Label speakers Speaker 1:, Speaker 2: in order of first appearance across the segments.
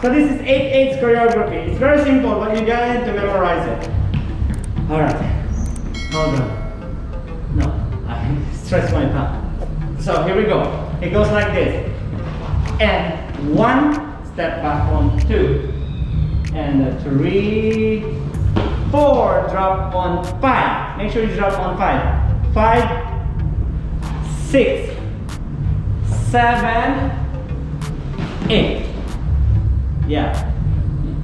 Speaker 1: So this is 8/8 choreography. It's very simple, but you guys need to memorize it. All right. Hold on. No, I stress my thumb. So here we go. It goes like this. And 1, step back on 2. And 3, 4, drop on 5. Make sure you drop on 5. 5, 6, 7, 8. Yeah.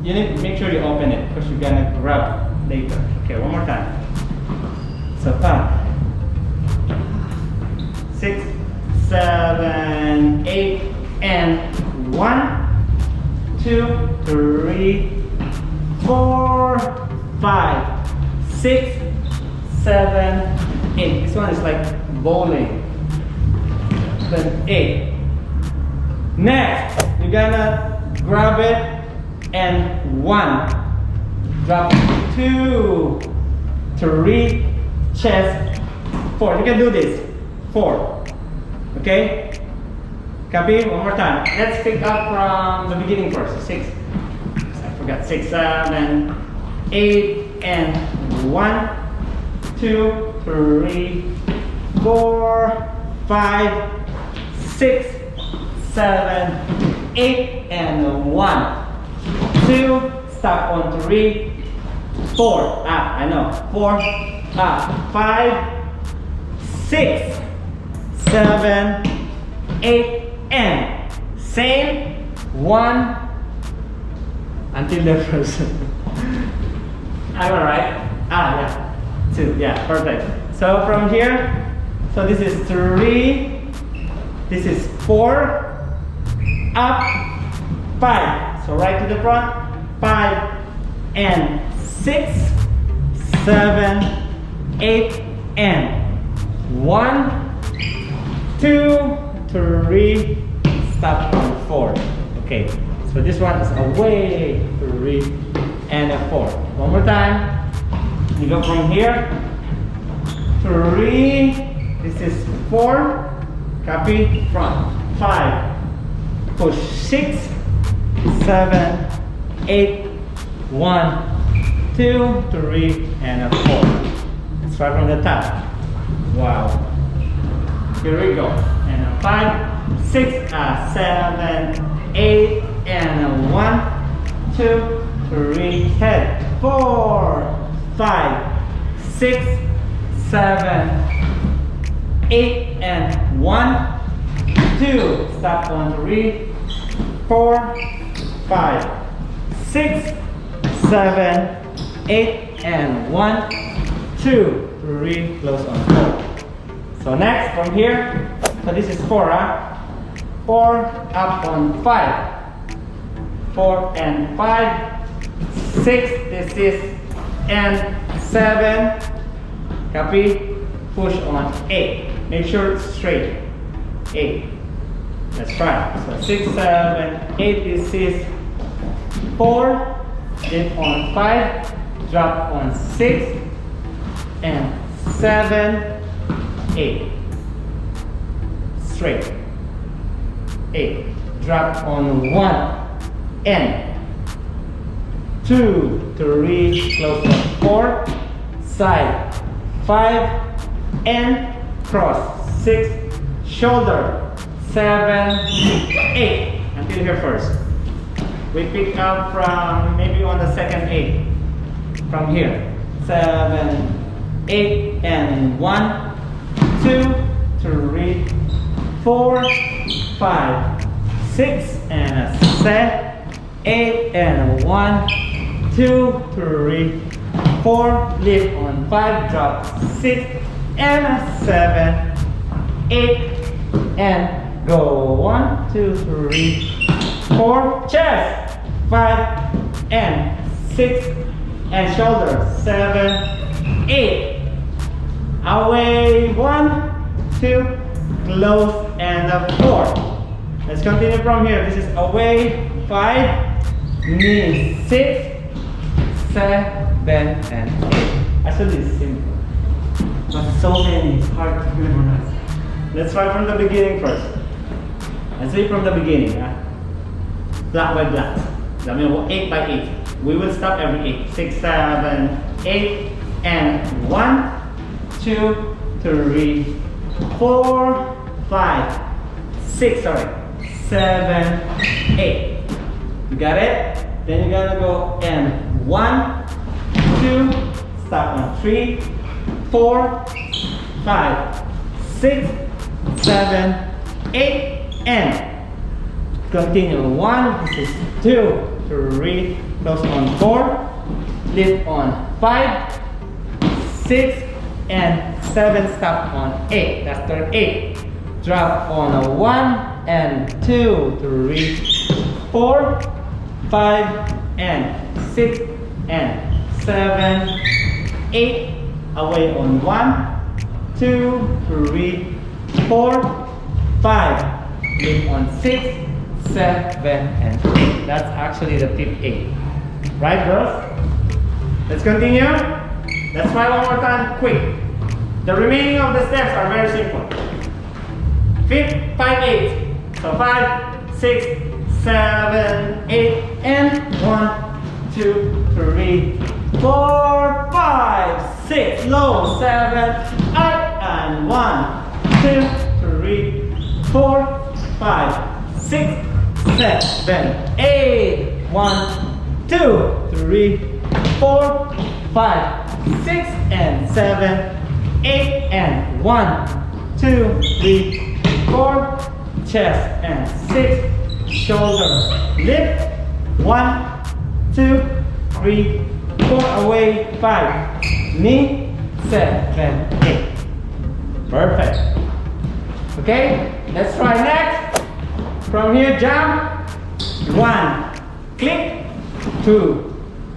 Speaker 1: You need to make sure you open it because you're gonna grab later. Okay, one more time. So 5, 6, 7, 8, and 1, 2, 3, 4, 5, 6, 7, 8. This one is like bowling. Then 8. Next, you're gonna grab it and 1. Drop 2, 3, chest, 4. You can do this. 4. Okay? Copy? One more time. Let's pick up from the beginning first. 6. I forgot. 6, 7, 8, and 1, 2, 3, 4, 5, 6, 7, 8, and 1, 2. Stop on 3, 4. Up. I know. 4. Up. 5, 6, 7, 8, and same 1 until the person. Am I right? Yeah. 2. Yeah, perfect. So from here, so this is 3, this is 4, up, 5. So right to the front, 5, and 6, 7, 8, and 1, 2, 3, stop on 4. Okay, so this one is away, 3, and a 4. One more time. You go from here, 3, this is 4, copy, front, 5, push, 6, 7, 8, 1, 2, 3, and a 4. Start from the top. Wow. Here we go. And a 5, 6, 7, 8, and a 1, 2, 3, head, 4, 5, 6, 7, 8, and 1, 2, stop on 3, 4, 5, 6, 7, 8, and 1, 2, 3, close on 4. So next from here, so this is 4, 4, up on 5, 4 and 5, 6, this is, and 7, copy, push on 8. Make sure it's straight, 8. Let's try. So 6, 7, 8, this is 4, dip on 5, drop on 6, and 7, 8. Straight. 8. Drop on 1, and 2, 3, close on 4, side, 5, and cross, 6, shoulder, 7, 8, until here first. We pick up from maybe on the second 8, from here, 7, 8, and 1, 2, 3, 4, 5, 6, and a 7, 8, and 1, 2, 3, 4, lift on 5, drop 6, and a 7, 8, and go 1, 2, 3, 4, chest, 5, and 6, and shoulder, 7, 8, away, 1, 2, close, and a 4. Let's continue from here. This is away, 5, knee, 6, 7, and 8. Actually, it's simple, but so many, it's hard to memorize. Let's try from the beginning first. Let's see from the beginning. Black by black. That means 8 by 8. We will stop every 8. 6, 7, 8, and 1, 2, 3, 4, 5, 6, sorry, 7, 8. You got it? Then you're gonna go and 1, 2, stop on 3, 4, 5, 6, 7, 8, and continue. 1, this is 2, 3, close on 4, lift on 5, 6, and 7, stop on 8. That's turn 8. Drop on a 1 and 2, 3, 4, 5, and 6, and 7, 8. Away on 1, 2, 3, 4, 5. Lift on 6, 7, and 8. That's actually the fifth 8. Right, girls? Let's continue. Let's try one more time, quick. The remaining of the steps are very simple. 5, 8. So 5, 6, 7, 8, and 1, 2, 3, 4, 5, 6. Low, 7, 8, and 1, 2, 3, 4, 5, 6, 7, 8. 1, 2, 3, 4, 5, 6, and 7, 8, and 1, 2, 3, 4, chest, and 6, shoulder, lift, 1, 2, 3, 4, away, 5, knee, 7, 8. Perfect. Okay, let's try next. From here, jump. 1, click, 2,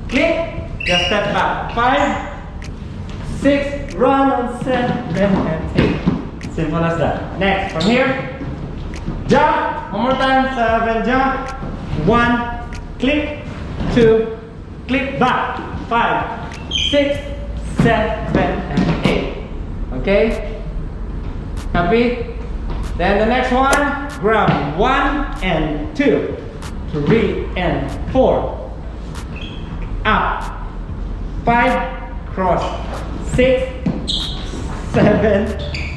Speaker 1: click, just step back. 5, 6, run on 7, and 8. Simple as that. Next, from here, jump. One more time. 7, jump. 1, click, 2, click, back. 5, 6, 7, and 8. Okay? Happy? Then the next one, grab 1 and 2, 3 and 4. Up. 5, cross. 6, 7,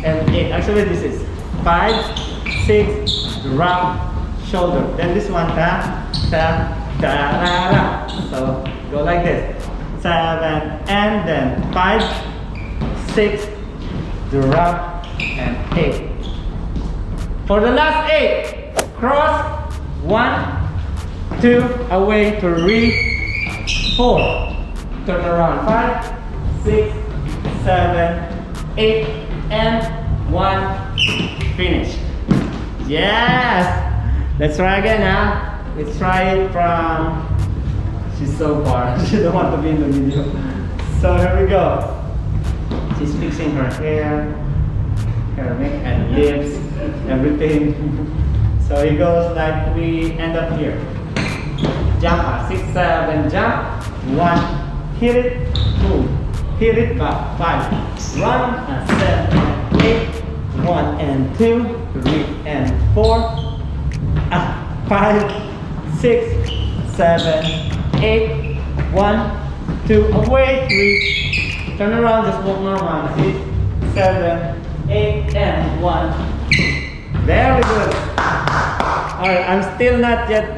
Speaker 1: and 8. Actually, this is 5, 6, drop, shoulder. Then this one, ta, ta, ta, ra, ra. So go like this. 7, and then 5, 6, drop, and 8. For the last 8, cross, 1, 2, away, 3, 4. Turn around, 5, 6, 7, 8, and 1. Finish. Yes! Let's try again now. Let's try it from... She's so far. She don't want to be in the video. So here we go. She's fixing her hair, her neck and lips, everything. So it goes like we end up here. Jump, 6, 7, jump. 1, hit it, move. Hit it back, 5. Run, and 7, 8. 1 and 2, 3 and 4. 5, 6, 7, 8. 1, 2, away, 3. Turn around, just walk normal. 6, 7, 8, and 1. Very good. Alright, I'm still not yet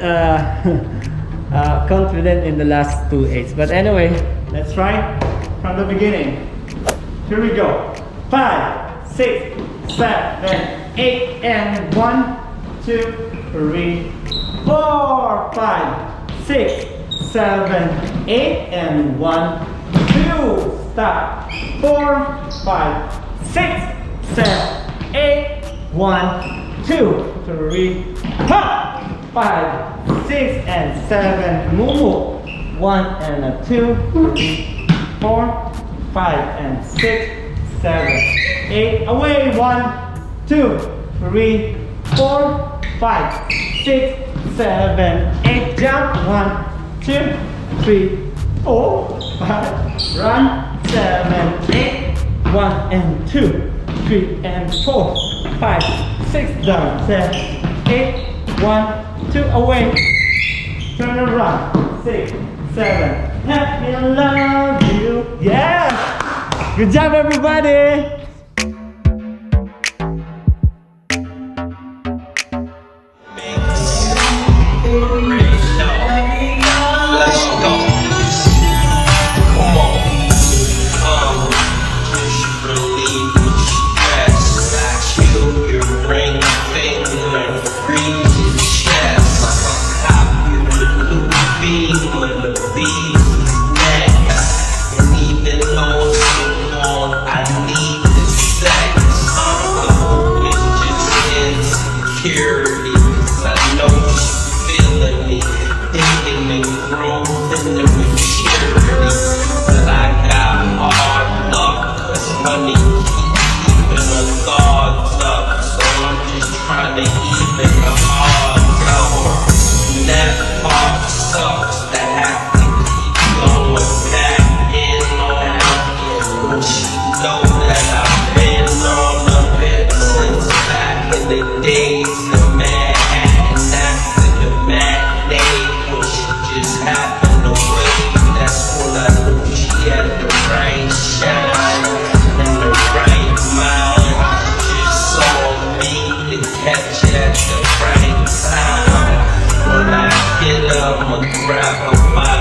Speaker 1: confident in the last 2 8s. But anyway, let's try from the beginning. Here we go. 5, 6, 7, 8, and 1, 2, 3, 4, 5, 6, 7, 8, and 1, 2, stop. 4, 5, 6, 7, 8, 1, 2, 3, hop. 5, 6, and 7, move. 1 and 2, 3, 4, 5, and 6, 7, 8, away. 1, 2, 3, 4, 5, 6, 7, 8, jump. 1, 2, 3, 4, 5, run. 7, 8, 1 and 2, 3 and 4, 5, 6, down. 7, 8, 1, 2, away. turn around, 6, 7, let me love you, yeah! Good job everybody!
Speaker 2: Let's go. Come on. Relieve the stress. Feel your ring finger, breathe your chest. Top you with new beam with the beat neck. And even though it's so long, I need the sex. It's just insecurity. I know you're feeling me. Thinking and growth in the maturity. But I got hard luck, cause money keeping the thoughts up. So I'm just trying to even the odds up. And that part sucks to have to keep going back in on it. But you know that I've been on the bit since back in the days of Manhattan after the matinee. Just happened to wait. That's when I knew she had the right shine and the right mind. Just saw me to catch at the right time. When I get up, I'ma grab her by